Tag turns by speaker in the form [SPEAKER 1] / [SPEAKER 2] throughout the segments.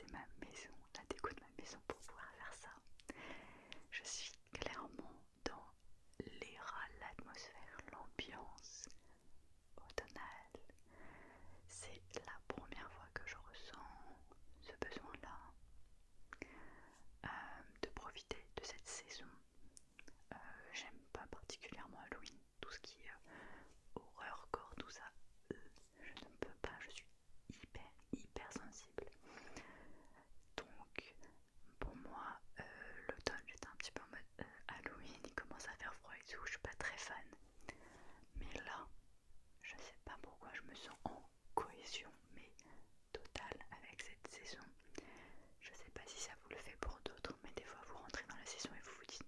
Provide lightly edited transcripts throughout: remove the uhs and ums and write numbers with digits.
[SPEAKER 1] organiser ma maison, la déco de ma maison pour pouvoir faire ça. Je suis clairement dans l'air, l'atmosphère, l'ambiance automnale. C'est la première fois que je ressens ce besoin-là de profiter de cette saison. J'aime pas particulièrement Halloween, tout ce qui est horreur, gore, tout ça, je ne peux pas, je suis hyper sensible. Donc pour moi, l'automne j'étais un petit peu en mode Halloween, il commence à faire froid et tout, je suis pas très fan. Mais là, je sais pas pourquoi je me sens en cohésion, mais totale avec cette saison. Je sais pas si ça vous le fait pour d'autres, mais des fois vous rentrez dans la saison et vous vous dites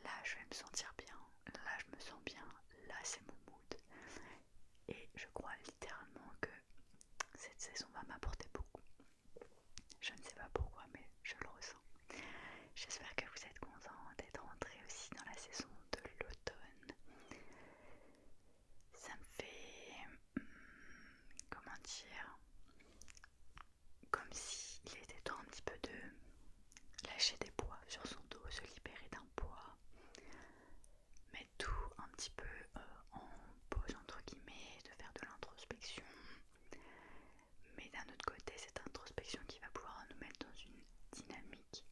[SPEAKER 1] là je vais me sentir bien, là je me sens bien, là c'est mon mood. Et je crois littéralement que cette saison va m'apporter beaucoup. Je ne sais pas pourquoi, mais je le ressens. J'espère que vous êtes contents d'être rentrés aussi dans la saison de l'automne. Ça me fait, comment dire, comme s'il était temps un petit peu de lâcher des poids sur son dos, se libérer d'un poids, mettre tout un petit peu en pause entre guillemets, de faire de l'introspection. Mais d'un autre côté, cette introspection qui va pouvoir nous mettre dans une dynamique.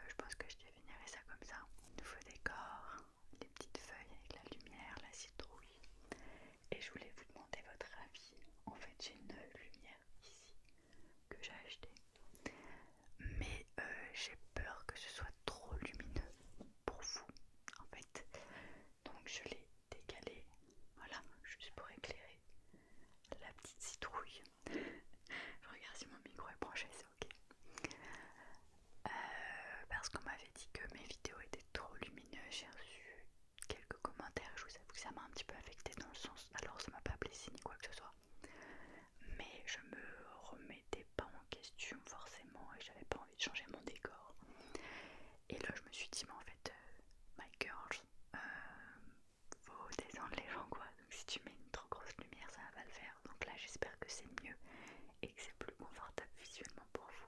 [SPEAKER 1] Je pense que je définirais ça comme ça. Nouveau décor, les petites feuilles avec la lumière, la citrouille. Et je voulais vous demander votre avis. En fait, j'ai une lumière ici que j'ai achetée. Mais j'ai peur que ce soit trop lumineux pour vous. En fait, donc je l'ai décalée. Voilà, juste pour éclairer la petite citrouille. Je regarde si mon micro est branché, c'est ok. Parce qu'on m'avait dit que mes vidéos étaient trop lumineuses, j'ai reçu quelques commentaires, je vous avoue que ça m'a un petit peu affecté dans le sens, alors ça m'a pas blessé ni quoi que ce soit, mais je me remettais pas en question forcément et j'avais pas envie de changer mon décor. Et là je me suis dit mais en fait my girls, faut descendre les gens quoi, donc si tu mets une trop grosse lumière ça va pas le faire, donc là j'espère que c'est mieux et que c'est plus confortable visuellement pour vous.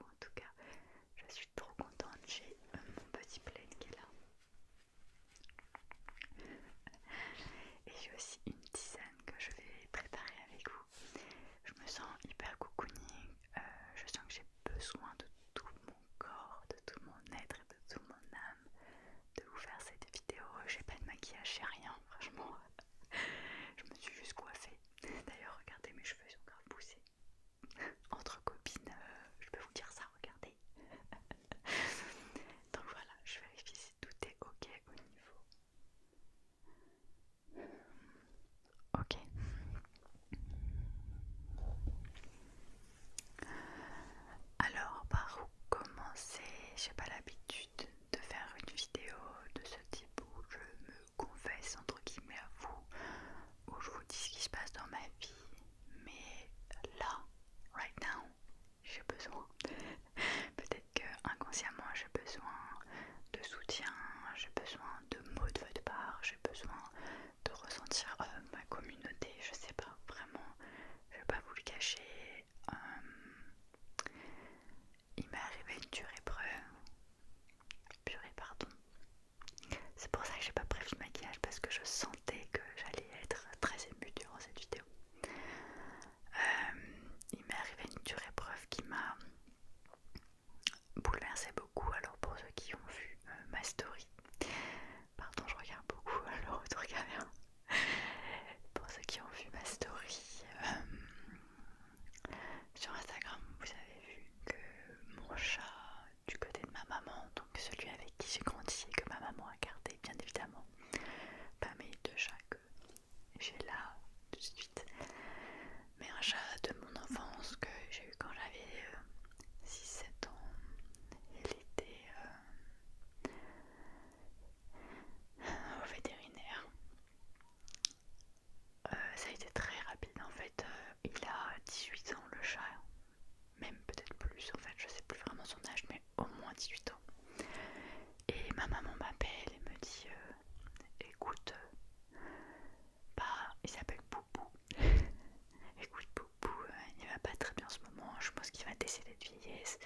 [SPEAKER 1] ce moment, je pense qu'il va décéder de vieillesse,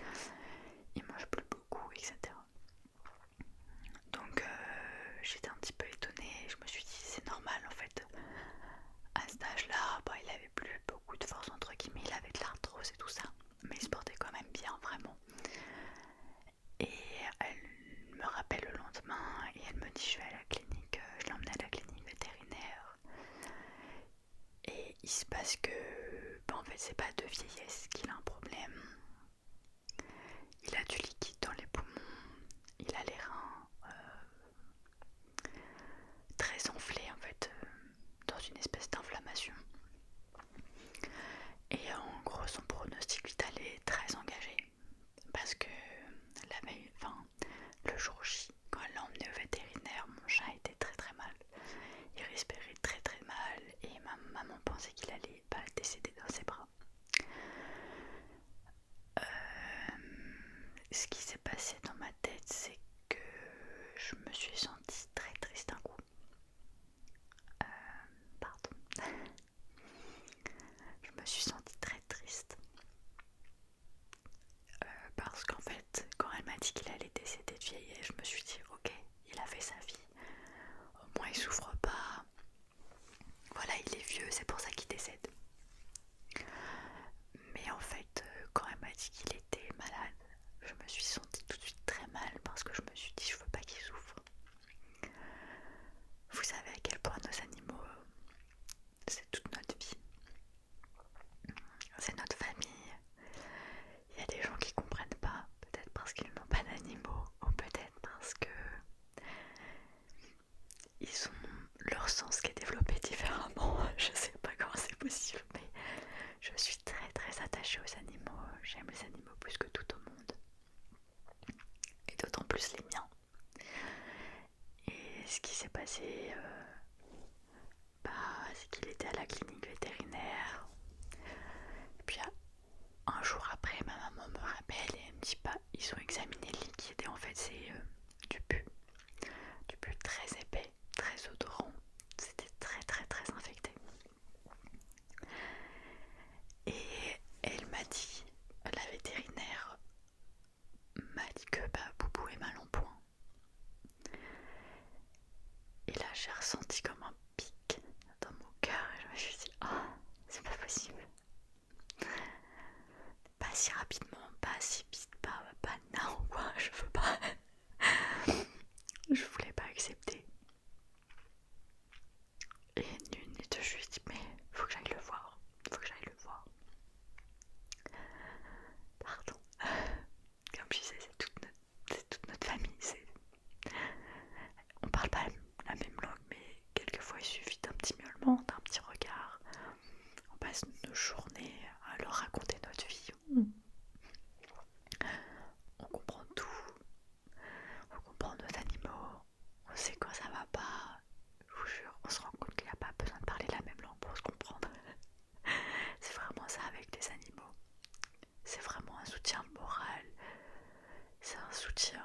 [SPEAKER 1] il mange plus beaucoup, etc. Donc j'étais un petit peu étonnée, je me suis dit c'est normal en fait, à cet âge-là, il avait plus beaucoup de force entre guillemets, il avait de l'arthrose et tout ça, mais il se portait quand même bien vraiment. Et elle me rappelle le lendemain et elle me dit je vais à la clinique, je l'ai emmené à la clinique vétérinaire. Et il se passe que, en fait c'est pas de vieillesse qu'il a un problème. Il a du liquide dans les poumons, il a les reins très enflés en fait, dans une espèce d'inflammation. Et en gros son pronostic vital est très engagé. Parce que la veille, le jour J, quand elle l'a emmené au vétérinaire, mon chat était très très mal. Il respirait très très mal et ma maman pensait qu'il allait décéder dans ses bras. Ce qui s'est passé dans ma tête, c'est que je me suis sentie très triste d'un coup. Pardon. Je me suis sentie très triste. Parce qu'en fait, quand elle m'a dit qu'il allait décéder de vieillesse, je me suis dit ok, il a fait sa vie. Au moins il souffre pas. Voilà, il est vieux, c'est pour ça qu'il décède. Mais en fait, quand elle m'a dit qu'il était malade, je me suis sentie tout de suite très mal parce que je me suis dit je veux pas qu'il souffre. Vous savez à quel point nos animaux, c'est toute notre vie. C'est notre famille. Il y a des gens qui comprennent pas, peut-être parce qu'ils n'ont pas d'animaux, ou peut-être parce que ils ont leur sens qui est développé différemment. Je sais pas comment c'est possible, mais je suis très très attachée aux animaux. J'aime les animaux plus que tout au monde. Et d'autant plus les miens. Et ce qui s'est passé, c'est qu'il était à la clinique vétérinaire. Et puis un jour après, ma maman me rappelle et elle me dit ils ont examiné le liquide et en fait c'est du pus très épais, très odorant. C'était très très très infecté. Et elle m'a dit, la vétérinaire m'a dit que Boubou est mal en point. Et là j'ai ressenti comme un pic dans mon cœur et je me suis dit c'est pas possible. Pas si rapidement, pas si vite, pas non quoi, je veux pas. Je voulais pas accepter. Et une et deux, je lui ai dit mais faut que j'aille le voir, faut que j'aille le voir. Pardon. Comme je disais, c'est toute notre famille. On parle pas la même langue, mais quelquefois il suffit d'un petit miaulement, d'un petit regard. On passe nos journées à leur raconter notre vie. On comprend tout. On comprend nos animaux. On sait quand ça va pas. Je vous jure, on se rend compte qu'il n'y a pas besoin de parler la même langue pour se comprendre. C'est vraiment ça avec les animaux. C'est vraiment un soutien moral. C'est un soutien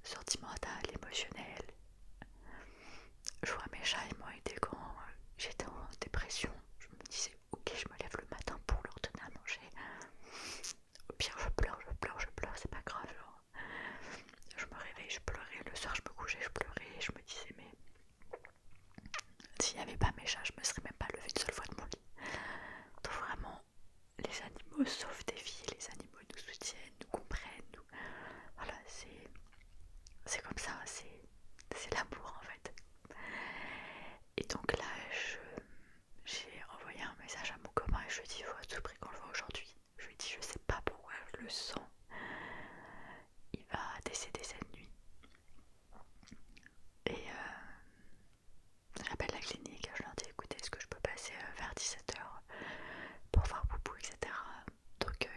[SPEAKER 1] sentimental, émotionnel. Je vois mes chats, ils m'ont aidé quand j'étais en dépression. Je me disais ok, je me lève le matin pour leur donner à manger. Au pire je pleure, c'est pas grave. Genre. Je me réveille, je pleurais. Le soir je me couchais, je pleurais. Et je me disais mais s'il n'y avait pas mes chats, je me serais même pas levée une seule fois de mon lit. Donc vraiment, les animaux sauvent des vies, les animaux nous soutiennent, nous comprennent. Voilà, c'est comme ça, c'est l'amour en fait. Et donc là, j'ai envoyé un message à mon copain et je lui ai dit il faut à tout prix qu'on le voit aujourd'hui. Je lui ai dit je sais pas pourquoi je le sens. Il va décéder cette nuit. Et j'appelle la clinique, je leur dis écoutez, est-ce que je peux passer vers 17h pour voir Boubou, etc. Donc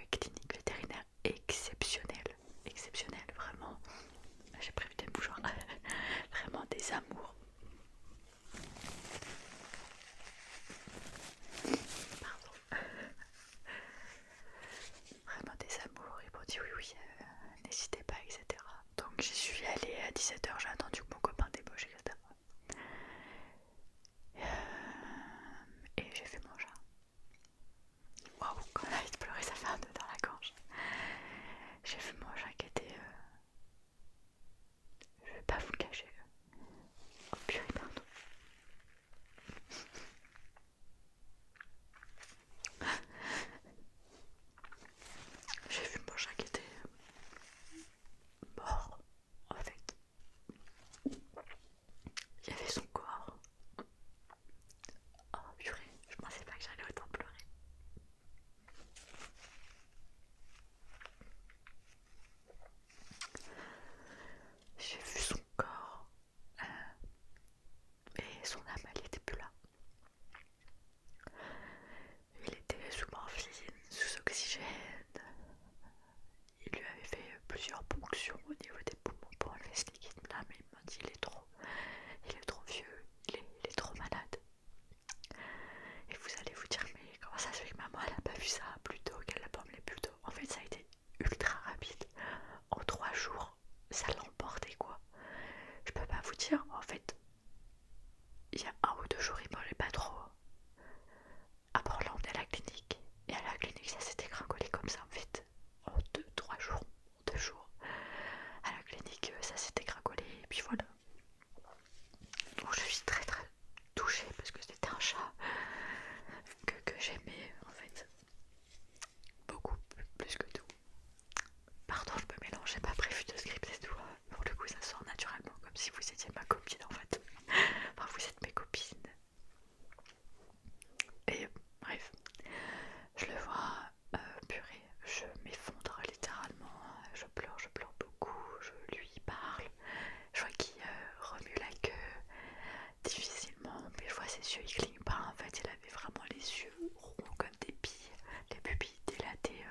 [SPEAKER 1] yeux ils clignent pas, en fait il avait vraiment les yeux ronds comme des billes, les pupilles dilatées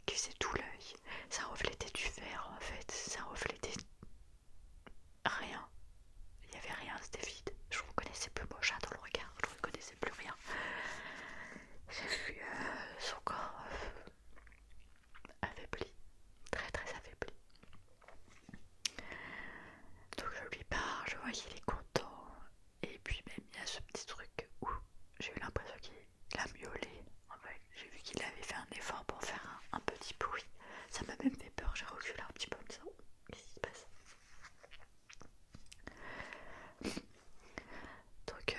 [SPEAKER 1] qui faisaient tout l'œil. Ça reflétait du verre en fait, ça reflétait rien. Il n'y avait rien, c'était vide. Je ne reconnaissais plus mon chat dans le regard, je ne reconnaissais plus rien. J'ai vu son corps affaibli, très très affaibli. Donc je lui parle, je vois qu'il est content. Et puis même il y a ce petit truc où j'ai eu l'impression qu'il a miaulé. En fait, j'ai vu qu'il avait fait un effort pour faire un petit bruit. Ça m'a même fait peur, j'ai reculé un petit peu en me disant oh, qu'est-ce qui se passe. Donc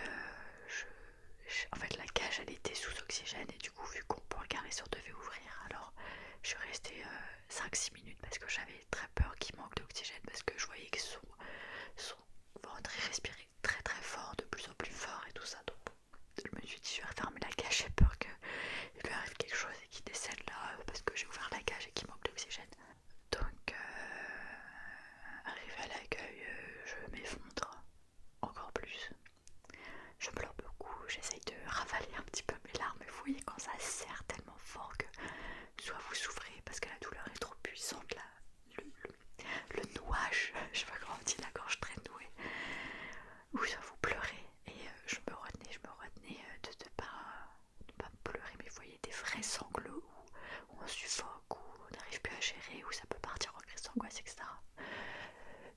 [SPEAKER 1] en fait la cage elle était sous oxygène et du coup vu qu'on pour le caresseur devait ouvrir, alors je suis restée 5-6 minutes parce que j'avais très peur qu'il manque d'oxygène parce que je voyais que son ventre il respirait très très fort, de plus en plus fort et tout ça. Donc je me suis dit je vais refermer la cage, j'ai peur qu'il lui arrive quelque chose et qu'il décède là parce que j'ai ouvert la cage et qu'il manque d'oxygène. Donc arrivé à l'accueil, je m'effondre encore plus. Je pleure beaucoup, j'essaye de ravaler un petit peu mes larmes, mais vous voyez quand ça serre tellement fort que soit vous souffrez parce que la douleur est trop puissante, là, le nouage, je sais pas comment on dit, la gorge très nouée, ou soit vous pleurez. Et je me retenais de pas pleurer, mais vous voyez des vrais sanglots où on suffoque, où on n'arrive plus à gérer, où ça peut partir en crise d'angoisse, etc.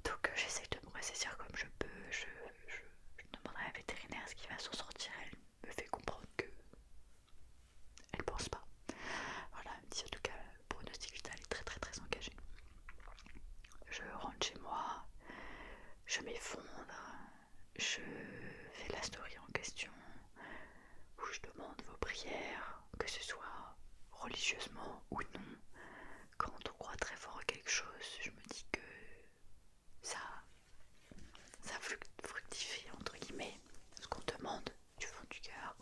[SPEAKER 1] Donc j'essaye de me ressaisir comme je peux, je demanderai à la vétérinaire ce qui va s'en sortir. Elle me fait comprendre que elle pense pas. Voilà, elle me dit en tout cas le pronostic vital est très très très engagé. Je rentre chez moi, je m'effondre, je fais la story en question où je demande vos prières, que ce soit religieusement ou non. Quand on croit très fort à quelque chose, je me dis que ça fructifie entre guillemets ce qu'on demande du fond du cœur.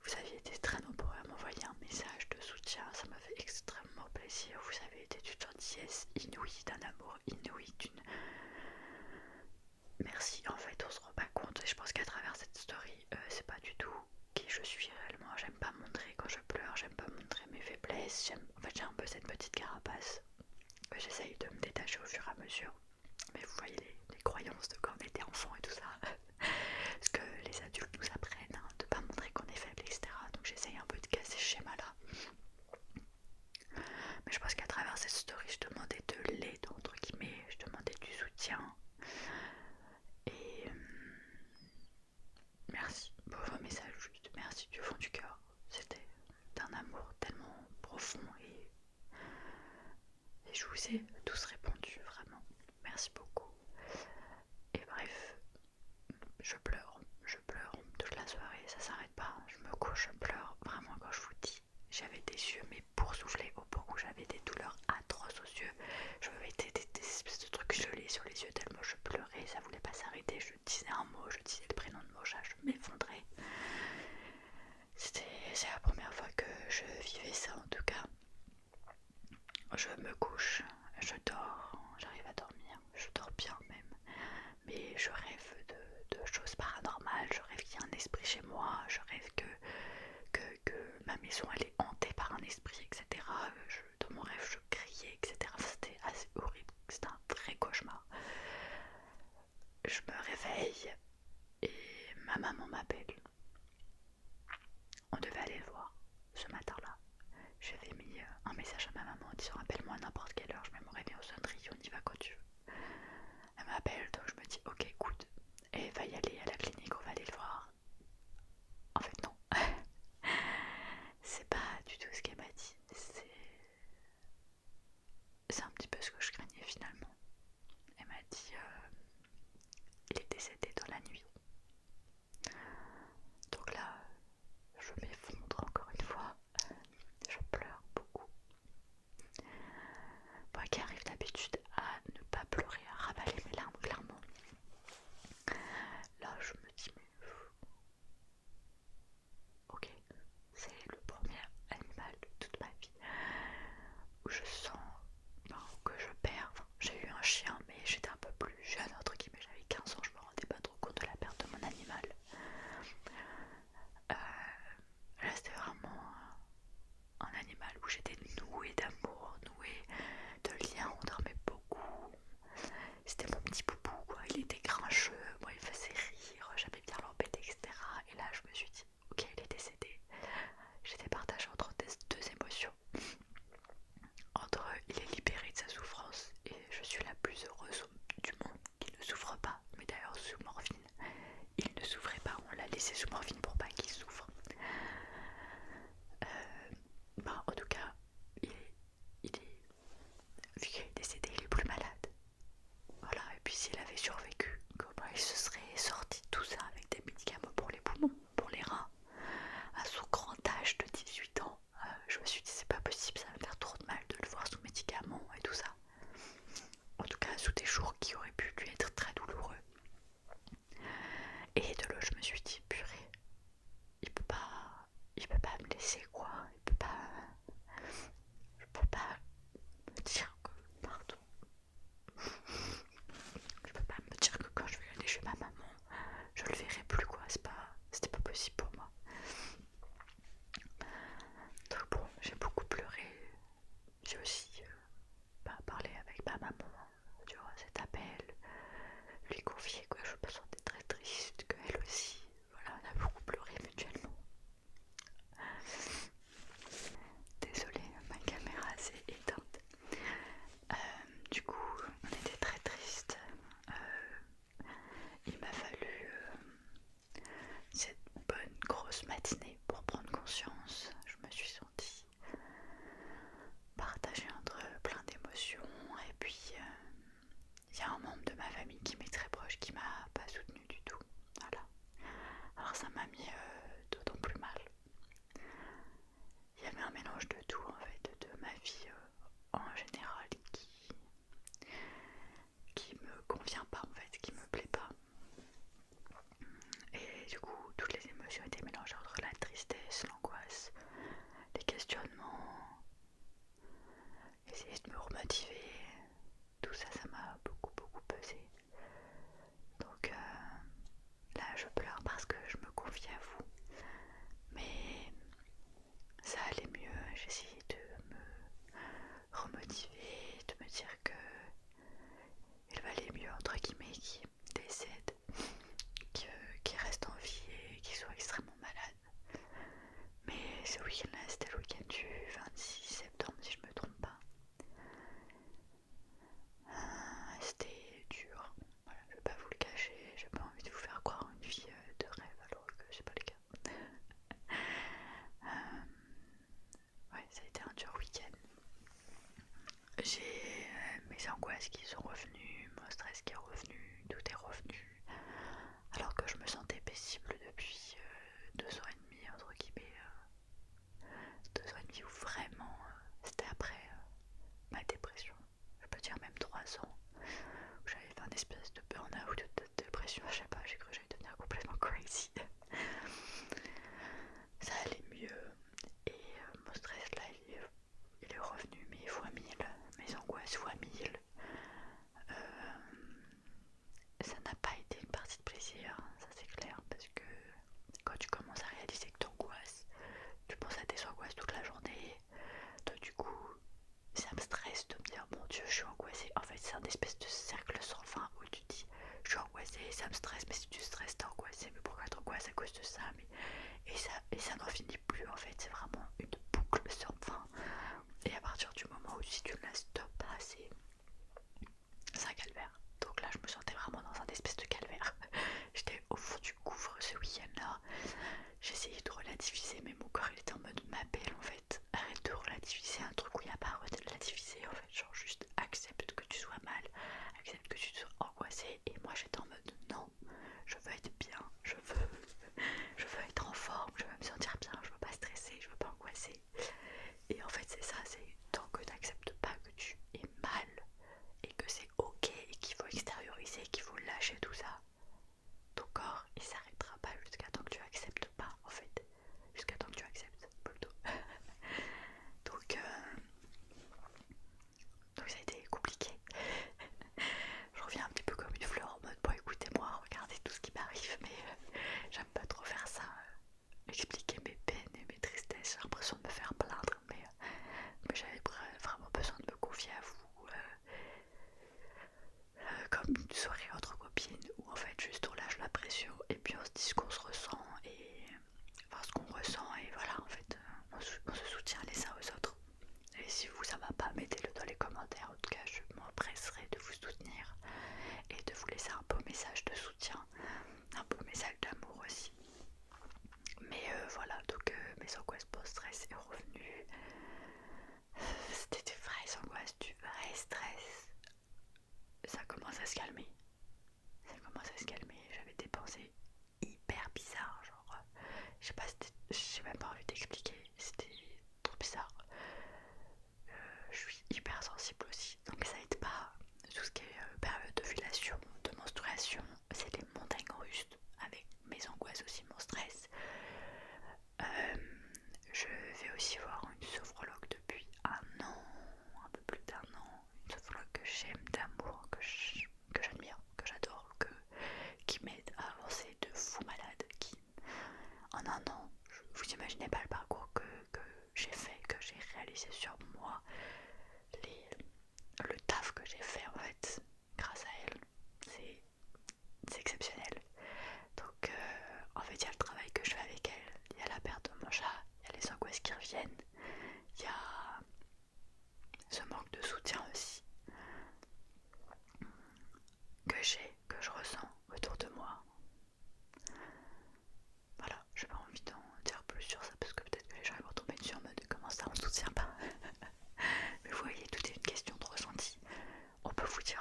[SPEAKER 1] Vous aviez été très nombreux à m'envoyer un message de soutien, ça m'a fait extrêmement plaisir. Vous avez été d'une gentillesse inouïe, d'un amour inouï, d'une... Merci, en fait on se rend pas compte et je pense qu'à travers cette story, c'est pas du tout qui je suis réellement. J'aime pas montrer quand je pleure, j'aime pas montrer mes faiblesses, en fait j'ai un peu cette petite carapace que j'essaye de me détacher au fur et à mesure. Mais vous voyez les croyances de quand on était enfant et tout ça, ce que les adultes nous apprennent, hein, de pas montrer qu'on est faible, etc. Donc j'essaye un peu de casser ce schéma là. Mais je pense qu'à travers cette story je demandais de l'aide entre guillemets, je demandais du soutien. Et merci pour vos messages, juste merci du fond du cœur. C'était d'un amour tellement profond et je vous ai tous répondu, vraiment. Merci beaucoup. Et bref, je pleure toute la soirée, ça s'arrête pas. Je me couche, je pleure. Vraiment, quand je vous dis, j'avais des yeux mais boursouflés au point où j'avais des douleurs atroces aux yeux. Je me mettais des espèces de trucs gelés sur les yeux tellement je pleurais, ça voulait pas s'arrêter. Je disais un mot, je disais le prénom de mon chat, je m'effondrais. C'est la première fois que je vivais ça en tout cas. Je me couche, je dors, j'arrive à dormir, je dors bien même, mais je rêve de choses paranormales, je rêve qu'il y a un esprit chez moi, je rêve que ma maison elle est hantée par un esprit, etc. Dans mon rêve je criais, etc. Enfin, c'était assez horrible, c'était un vrai cauchemar. Je me réveille et ma maman m'appelle. On devait aller le voir ce matin-là. J'avais mis un message à ma maman en disant appelle-moi à n'importe quelle heure, je mets mon réveil au sonnerie, on y va quand tu veux. Elle m'appelle, donc je me dis ok écoute, et va y aller à la clinique, on va aller le voir. En fait non, c'est pas du tout ce qu'elle m'a dit, c'est un petit peu ce que je craignais finalement. Elle m'a dit il est décédé dans la nuit. Donc là, je m'effondre encore une fois, je pleure beaucoup. Moi qui arrive d'habitude à ne pas pleurer, à ravaler mes larmes clairement. Là je me émotions étaient mélangées entre la tristesse, l'angoisse, les questionnements, essayer de me remotiver. Tout ça, ça m'a beaucoup pesé. Donc là, je pleure parce que je me confie à vous. Mais ça allait mieux. J'essayais de me remotiver, de me dire que il valait mieux, entre guillemets, qu'il décède, qu'il reste en vie et qu'il soit extrêmement malade. Mais ce week-end-là, c'était le week-end du 26 septembre, si je me trompe pas. C'était dur. Voilà, je vais pas vous le cacher, j'ai pas envie de vous faire croire une vie de rêve alors que c'est pas le cas. Ouais, ça a été un dur week-end. J'ai mes angoisses qui sont revenues, mon stress qui est revenu, tout est revenu. Alors que je me sentais paisible depuis 2 ans et demi, entre guillemets. 2 ans et demi où vraiment c'était après ma dépression. Je peux dire même 3 ans. Où j'avais fait un espèce de burn-out, de dépression, je sais pas, j'ai cru que j'allais devenir complètement crazy. Ça allait mieux et mon stress là il est revenu mais fois 1000, mes angoisses fois 1000. Ça n'a pas été une partie de plaisir, ça c'est clair, parce que quand tu commences à réaliser que t'angoisses, tu penses à tes angoisses toute la journée, toi du coup ça me stresse de me dire mon dieu je suis angoissée. En fait c'est un espèce de cercle sans fin où tu te dis je suis angoissée, ça me stresse, mais si tu stresses t'es angoissée, mais pourquoi t'angoisses à cause de ça, mais... et ça n'en finit plus en fait, c'est vraiment une boucle sans fin. Et à partir du moment où si tu la stoppes pas, c'est un calvaire. Donc là je me sentais vraiment dans un espèce de calvaire. J'étais au fond du gouffre ce week-end là. J'essayais de relativiser mais mon corps il était en mode m'appelle en fait. Arrête de relativiser un truc où il n'y a pas à relativiser en fait. Genre juste accepte que tu sois mal, accepte que tu sois angoissé. Et moi j'étais en mode non, je veux être bien, je veux être en forme, je veux me sentir bien, je veux pas stresser, je veux pas angoisser. Et en fait c'est ça, c'est tant que tu n'acceptes pas que tu es mal et que c'est ok et qu'il faut extérioriser, qu'il faut lâcher tout ça, ton corps il s'arrêtera pas jusqu'à temps que tu acceptes pas en fait. Jusqu'à temps que tu acceptes plutôt. donc, donc ça a été compliqué. Je reviens un petit peu comme une fleur en mode bon écoutez-moi, regardez tout ce qui m'arrive, mais j'aime pas trop faire ça. Expliquer mes peines et mes tristesses, j'ai l'impression de me faire plaindre, mais j'avais vraiment besoin de me confier à vous. Comme une soirée entre copines où en fait juste on lâche la pression et puis on se dit ce qu'on se ressent et enfin ce qu'on ressent et voilà en fait on se soutient les uns aux autres. Et si vous ça va pas, mettez-le dans les commentaires, en tout cas je m'empresserai de vous soutenir et de vous laisser un beau message de soutien, un beau message d'amour aussi. Mais voilà, donc mes angoisses post-stress est revenu. C'était des vraies angoisses, du vrai stress. Ça commence à se calmer. Ça commence à se calmer. J'avais des pensées hyper bizarres, genre, je sais pas, j'ai même pas envie d'expliquer, c'était trop bizarre. Je suis hyper sensible aussi, donc ça aide pas. Tout ce qui est période d'ovulation, de menstruation, c'est les montagnes russes avec mes angoisses aussi, mon stress. Je vais aussi voir une sophrologue depuis un an, un peu plus d'1 an, une sophrologue que j'aime d'amour, que j'admire, que j'adore, qui m'aide à avancer de fou malade, qui en un an, vous imaginez pas le parcours que j'ai fait, que j'ai réalisé sur moi, le taf que j'ai fait en fait grâce à elle, c'est exceptionnel. Donc en fait il y a le travail que je fais avec elle, il y a la perte de mon chat, il y a les angoisses qui reviennent, il y a ce manque de soutien aussi que je ressens autour de moi. Voilà, j'ai pas envie d'en dire plus sur ça parce que peut-être que les gens vont tomber dessus en mode comment ça on se soutient pas. Mais vous voyez, tout est une question de ressenti. On peut vous dire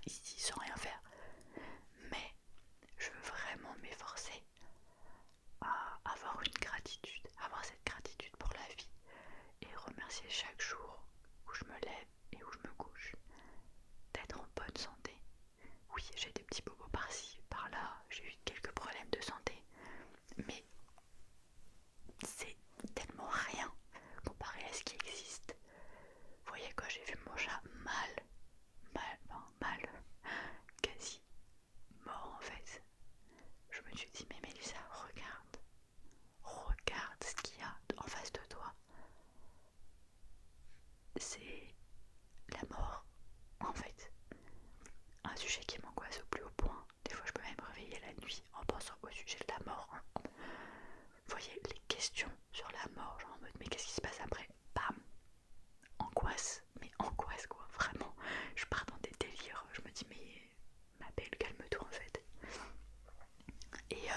[SPEAKER 1] ici sans rien faire. Mais je veux vraiment m'efforcer à avoir une gratitude, avoir cette gratitude pour la vie et remercier chaque jour où je me lève et où je me couche d'être en bonne santé. Oui, j'ai des petits bobos par-ci, par-là, j'ai eu quelques problèmes de santé, mais c'est tellement rien comparé à ce qui existe. Vous voyez, quand j'ai vu mon chat mal, quasi mort en fait, je me suis dit, mais Mélissa, regarde ce qu'il y a en face de toi. C'est la mort en fait. Un sujet qui m'angoisse au plus haut point. Des fois je peux même me réveiller la nuit en pensant au sujet de la mort. Vous voyez les questions sur la mort, genre en mode mais qu'est-ce qui se passe après? Bam! Angoisse, mais angoisse quoi, vraiment. Je pars dans des délires, je me dis mais ma belle, calme-toi en fait. Et,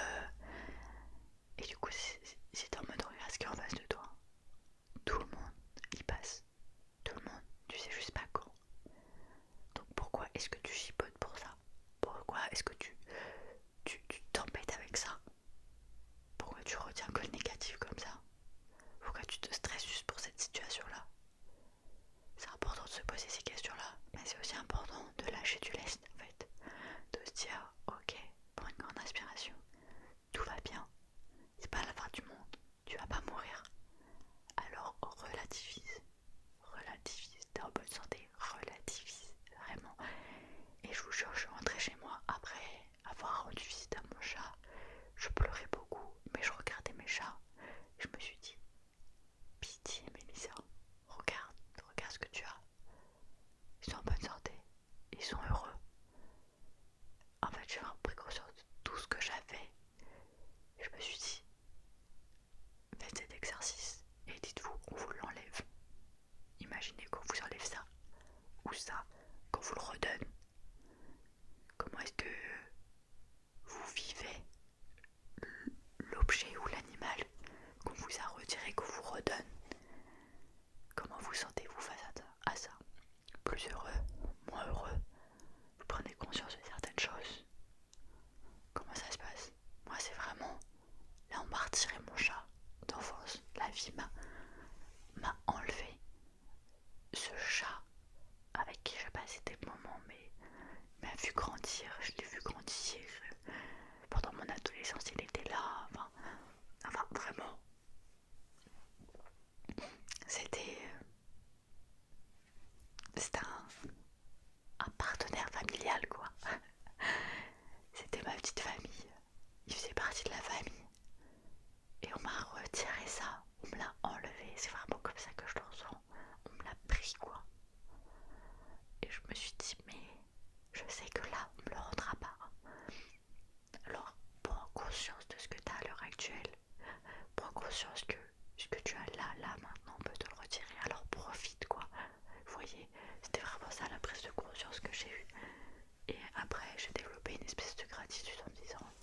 [SPEAKER 1] et du coup c'est en mode regarde ce qu'il y a en face de toi. Tout le monde y passe. Tout le monde, tu sais juste pas quand. Donc pourquoi est-ce que tu chipotes pour ça? Pourquoi est-ce que tu t'embêtes avec ça? Pourquoi tu retiens que le négatif comme ça? Pourquoi tu te stresses juste pour cette situation-là? C'est important de se poser ces questions-là, mais c'est aussi important de lâcher du lest en fait. De se dire, ok, prends une grande inspiration, tout va bien, c'est pas la fin du monde, tu vas pas mourir. Alors relativise, t'es en bonne santé, relativise, vraiment. Et je vous jure, je suis rentrée chez moi après avoir rendu visite à mon chat. Je pleurais beaucoup, mais je regardais mes chats. Je me suis dit, pitié Mélissa, regarde ce que tu as. Ils sont en bonne santé, ils sont heureux. En fait, j'ai pris conscience de tout ce que j'avais. Et je me suis dit, faites cet exercice et dites-vous, on vous l'enlève. Imaginez qu'on vous enlève ça, ou ça, qu'on vous le redonne. Comment est-ce que vous vivez l'objet ou l'animal qu'on vous a retiré, qu'on vous redonne? Comment vous sentez-vous face à ça? Plus heureux? Moins heureux? Vous prenez conscience de certaines choses? Comment ça se passe? Moi c'est vraiment, là on m'a retiré mon chat d'enfance, la vie m'a enlevé ce chat avec qui j'ai passé des moments, mais m'a vu grandir, je l'ai vu grandir. Pendant mon adolescence il était là, enfin vraiment, c'était un partenaire familial quoi. C'était ma petite famille, il faisait partie de la famille. Et on m'a retiré ça, on me l'a enlevé, c'est vraiment comme ça que je le ressens. On me l'a pris quoi. Et je me suis dit mais je sais que là on me le rendra pas. Alors prends conscience de ce que tu as à l'heure actuelle. Prends conscience que ce que tu as là maintenant on peut te le retirer. Alors profite quoi. Vous voyez, c'était vraiment ça la prise de conscience que j'ai eue. Et après j'ai développé une espèce de gratitude en me disant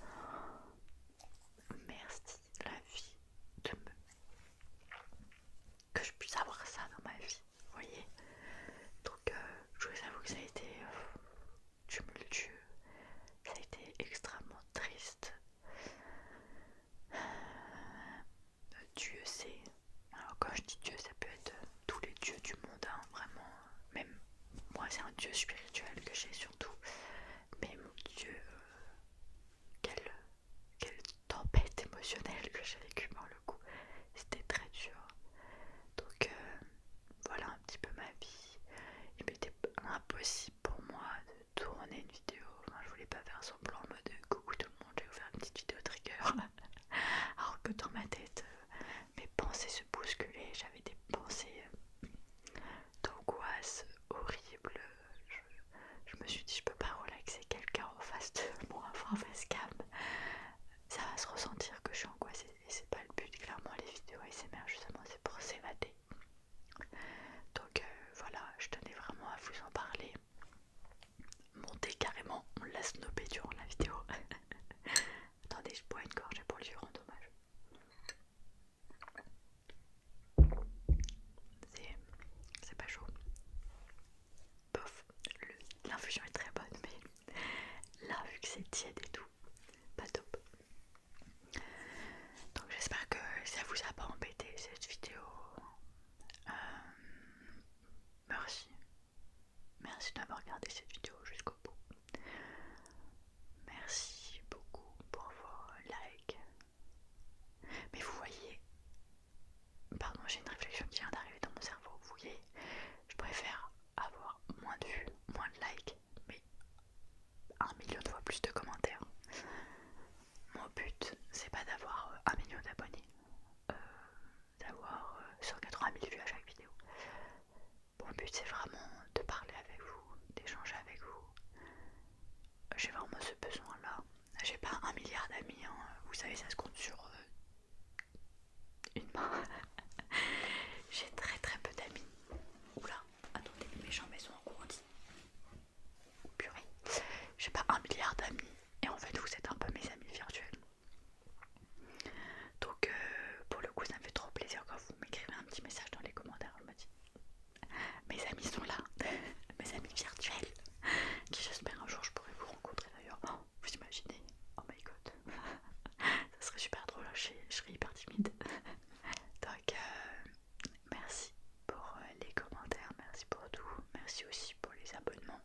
[SPEAKER 1] merci la vie de me que je puisse avoir ça dans ma vie, vous voyez. Donc je vous avoue que ça a été tumultueux, ça a été extrêmement triste. Dieu sait, alors quand je dis Dieu ça peut être tous les dieux du monde, hein, vraiment, même moi c'est un dieu spirituel que j'ai surtout, mais mon Dieu, quelle tempête émotionnelle que j'ai vécue par le coup, c'était très dur. Donc voilà un petit peu ma vie. Il m'était impossible pour moi de tourner une vidéo. Enfin, je voulais pas faire semblant en mode coucou tout le monde, j'ai ouvert une petite vidéo trigger. Alors que dans ma tête, mes pensées se bousculaient. J'avais des pensées d'angoisse horribles. Je me suis dit, je peux pas relaxer quelqu'un en face de moi, en face cam. Ça va se ressentir que je suis angoissée et c'est pas le but. Clairement, les vidéos ASMR justement, c'est pour s'évader. Donc voilà, je tenais vraiment à vous en parler. Monter carrément, on l'a snobé durant la vidéo. Attendez, je bois une gorgée pour lui rendre hommage. C'est pas chaud. Bof, l'infusion est très bonne. regarder cette vidéo jusqu'au bout. Merci beaucoup pour vos likes. Mais vous voyez, pardon, j'ai une réflexion qui vient d'arriver dans mon cerveau. Vous voyez, je préfère avoir moins de vues, moins de likes, mais 1 million de fois plus de commentaires. Mon but, c'est pas d'avoir 1 million d'abonnés, d'avoir 180 000 vues à chaque vidéo. Mon but, c'est vraiment de parler avec vous, d'échanger avec vous. J'ai vraiment ce besoin-là. J'ai pas 1 milliard d'amis, hein. Vous savez, ça se compte sur une main. J'ai très très peu d'amis. Oula, attendez, mes jambes elles sont engourdies. Purée. J'ai pas 1 milliard d'amis et en fait vous êtes un peu mes amis virtuels. Donc pour le coup ça me fait trop plaisir quand vous m'écrivez un petit message dans les commentaires. Je me dis, mes amis sont là, mes amis virtuels, qui j'espère un jour je pourrai vous rencontrer d'ailleurs. Oh, vous imaginez? Oh my god. Ça serait super drôle, je serais hyper timide. Donc merci pour les commentaires, merci pour tout, merci aussi pour les abonnements.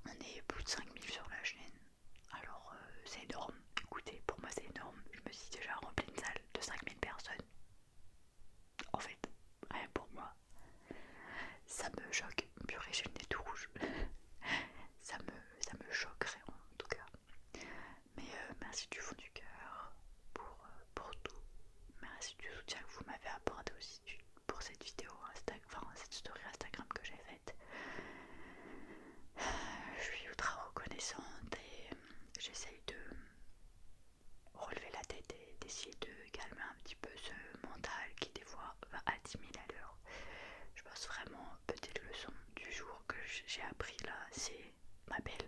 [SPEAKER 1] On est plus de 5000 sur la chaîne, alors c'est énorme. Écoutez, pour moi c'est énorme, je me suis déjà rempli une salle de 5000 personnes. En fait, rien pour moi, ça me choque. Purée, j'ai le nez tout rouge. ça me choquerait en tout cas. Mais merci du fond du cœur pour tout. Merci du soutien que vous m'avez apporté aussi pour cette vidéo Instagram, enfin cette story Instagram que j'ai faite. Je suis ultra reconnaissante et j'essaye de relever la tête et d'essayer de calmer un petit peu ce mental qui des fois va à 10 000 à l'heure. Je pense vraiment, petite leçon du jour que j'ai appris là, c'est ma belle,